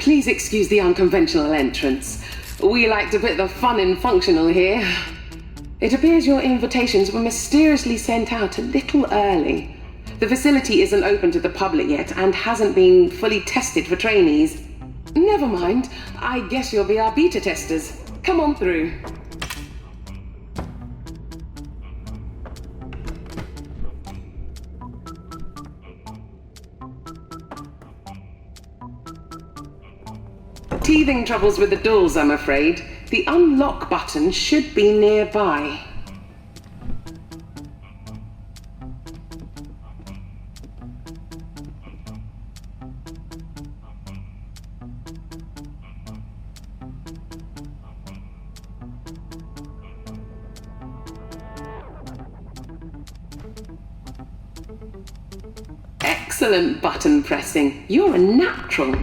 Please excuse the unconventional entrance. We like to put the fun in functional here. It appears your invitations were mysteriously sent out a little early. The facility isn't open to the public yet and hasn't been fully tested for trainees. Never mind, I guess you'll be our beta testers. Come on through. Teething troubles with the doors, I'm afraid. The unlock button should be nearby. Excellent button pressing. You're a natural.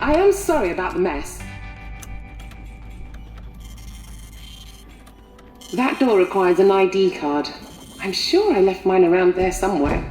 I am sorry about the mess. That door requires an ID card. I'm sure I left mine around there somewhere.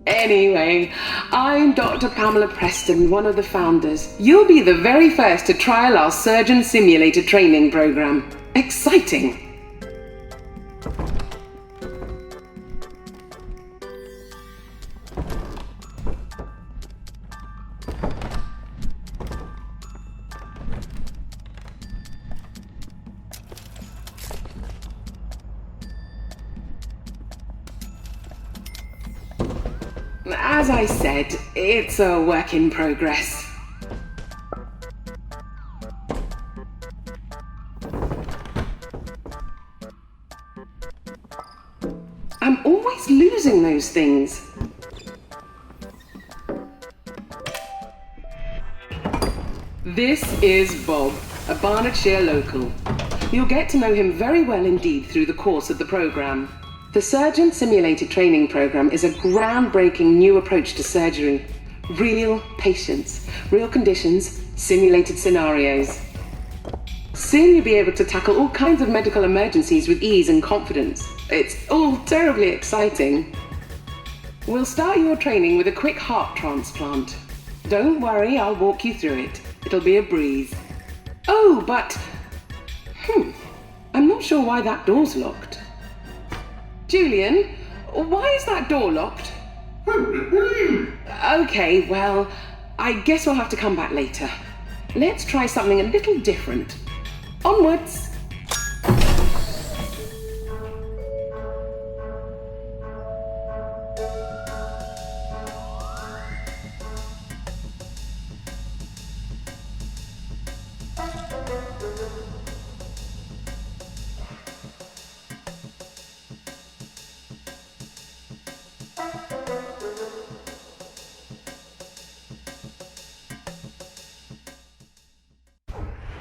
Anyway, I'm Dr. Pamela Preston, one of the founders. You'll be the very first to trial our surgeon simulator training program. Exciting! As I said, it's a work in progress. I'm always losing those things. This is Bob, a Barnardshire local. You'll get to know him very well indeed through the course of the program. The Surgeon Simulated Training Program is a groundbreaking new approach to surgery. Real patients, real conditions, simulated scenarios. Soon you'll be able to tackle all kinds of medical emergencies with ease and confidence. It's all terribly exciting. We'll start your training with a quick heart transplant. Don't worry, I'll walk you through it. It'll be a breeze. Oh, but... I'm not sure why that door's locked. Julian, why is that door locked? Okay, well, I guess we'll have to come back later. Let's try something a little different. Onwards!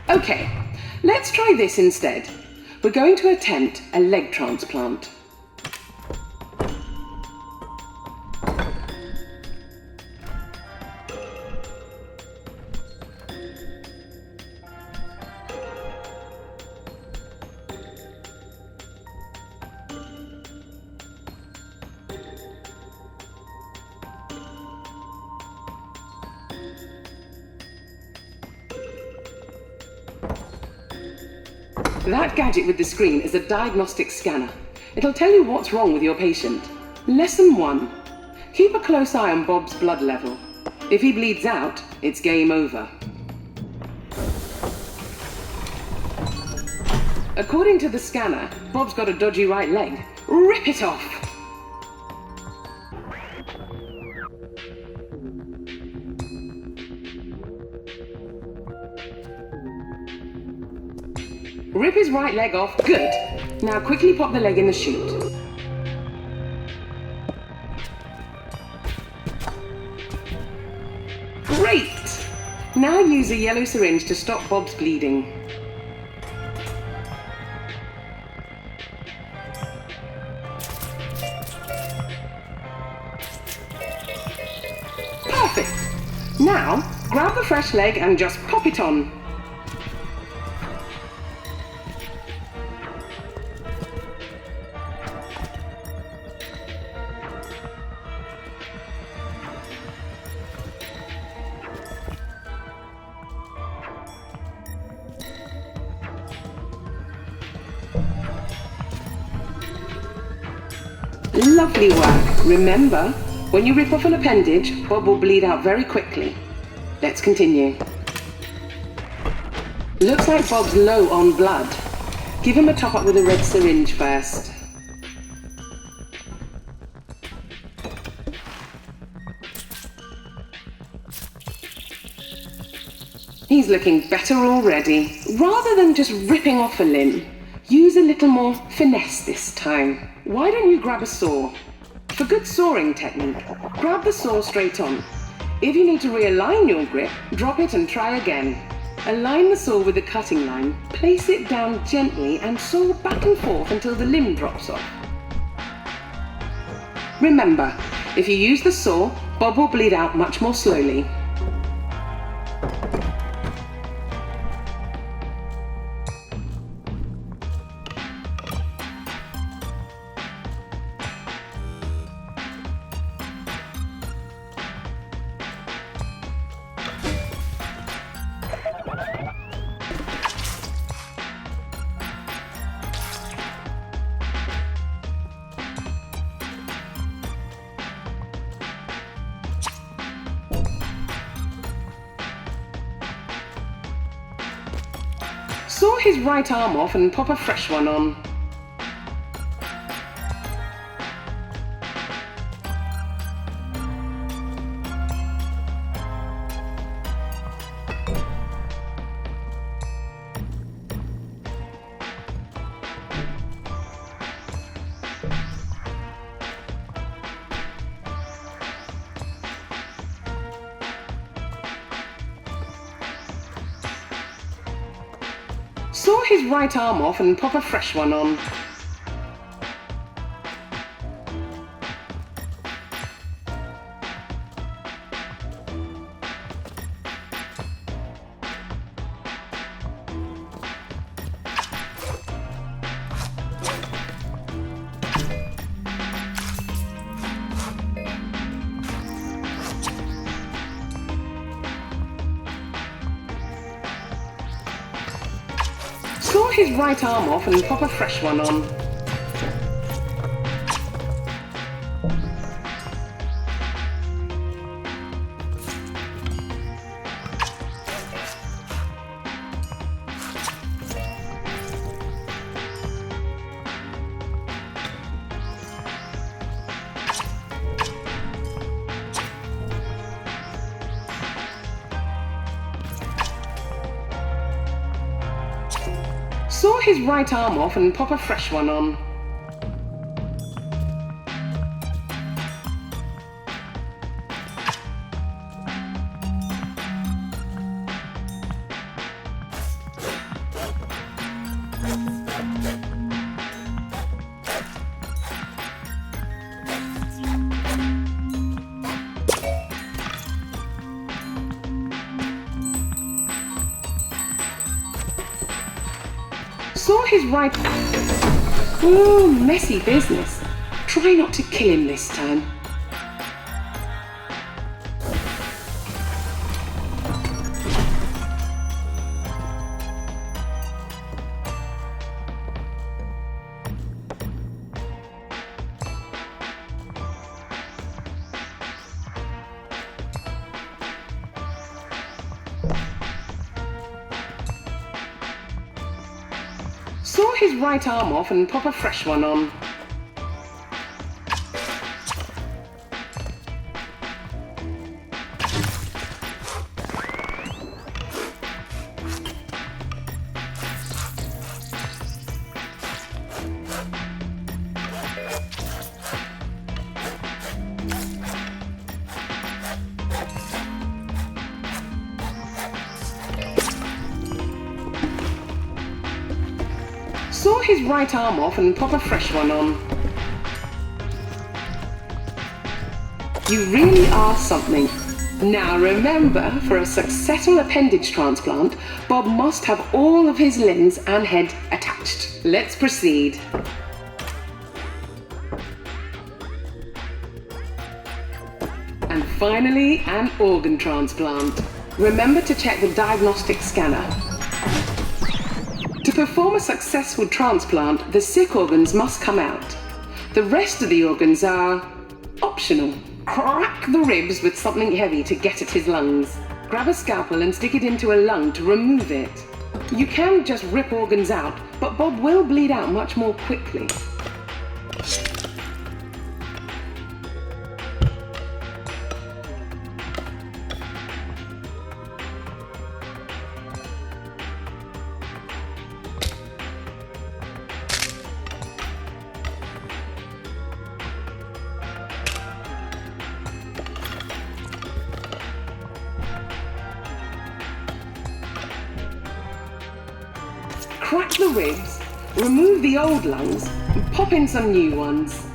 Okay, let's try this instead. We're going to attempt a leg transplant. That gadget with the screen is a diagnostic scanner. It'll tell you what's wrong with your patient. Lesson 1. Keep a close eye on Bob's blood level. If he bleeds out, it's game over. According to the scanner, Bob's got a dodgy right leg. Rip it off! Rip his right leg off. Good. Now quickly pop the leg in the chute. Great! Now use a yellow syringe to stop Bob's bleeding. Perfect! Now, grab the fresh leg and just pop it on. Lovely work. Remember, when you rip off an appendage, Bob will bleed out very quickly. Let's continue. Looks like Bob's low on blood. Give him a top up with a red syringe first. He's looking better already. Rather than just ripping off a limb, use a little more finesse this time. Why don't you grab a saw? For good sawing technique, grab the saw straight on. If you need to realign your grip, drop it and try again. Align the saw with the cutting line, place it down gently and saw back and forth until the limb drops off. Remember, if you use the saw, Bob will bleed out much more slowly. Saw his right arm off and pop a fresh one on. Saw his right arm off and pop a fresh one on. Saw his right arm off and pop a fresh one on. Saw his right arm off and pop a fresh one on. Saw his right... Ooh, messy business. Try not to kill him this time. Saw his right arm off and pop a fresh one on. saw his right arm off and pop a fresh one on. You really are something. Now remember, for a successful appendage transplant, Bob must have all of his limbs and head attached. Let's proceed. And finally, an organ transplant. Remember to check the diagnostic scanner. To perform a successful transplant, the sick organs must come out. The rest of the organs are optional. Crack the ribs with something heavy to get at his lungs. Grab a scalpel and stick it into a lung to remove it. You can just rip organs out, but Bob will bleed out much more quickly. Crack the ribs, remove the old lungs, and pop in some new ones.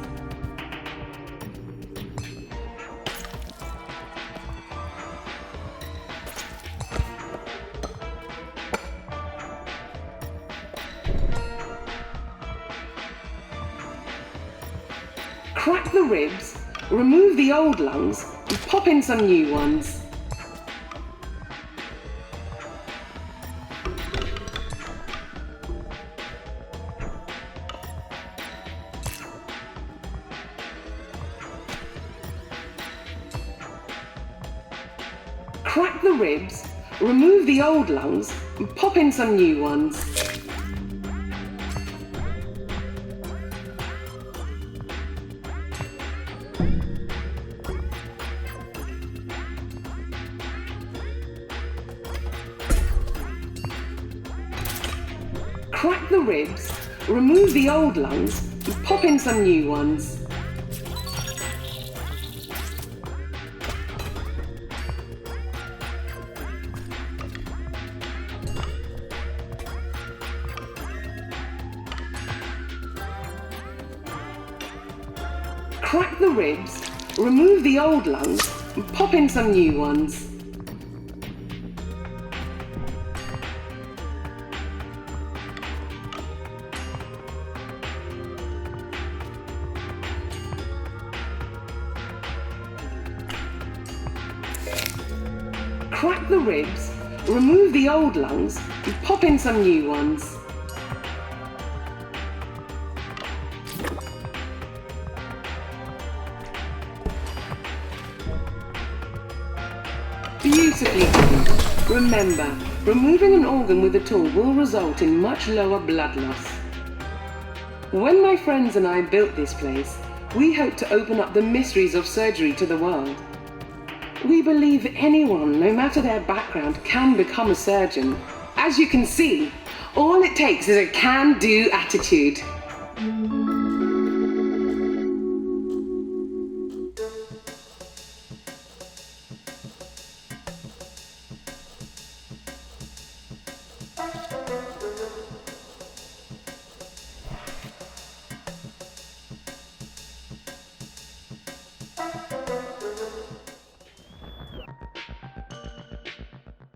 Crack the ribs, remove the old lungs, and pop in some new ones. Crack the ribs, remove the old lungs, and pop in some new ones. Crack the ribs, remove the old lungs, and pop in some new ones. Crack the ribs, remove the old lungs, and pop in some new ones. Crack the ribs, remove the old lungs, and pop in some new ones. Beautifully done. Remember, removing an organ with a tool will result in much lower blood loss. When my friends and I built this place, we hoped to open up the mysteries of surgery to the world. We believe anyone, no matter their background, can become a surgeon. As you can see, all it takes is a can-do attitude.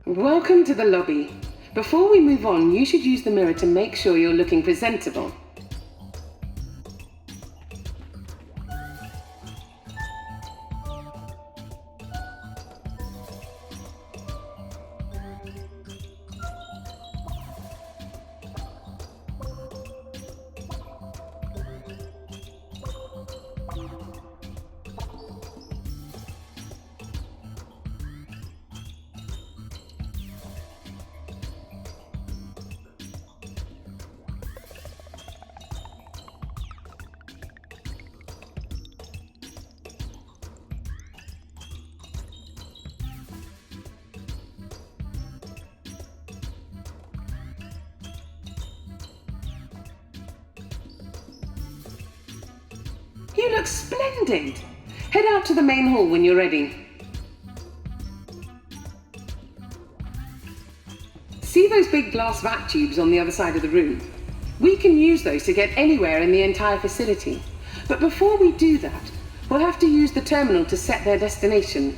Welcome to the lobby. Before we move on, you should use the mirror to make sure you're looking presentable. You look splendid! Head out to the main hall when you're ready. See those big glass vac tubes on the other side of the room? We can use those to get anywhere in the entire facility. But before we do that, we'll have to use the terminal to set their destination.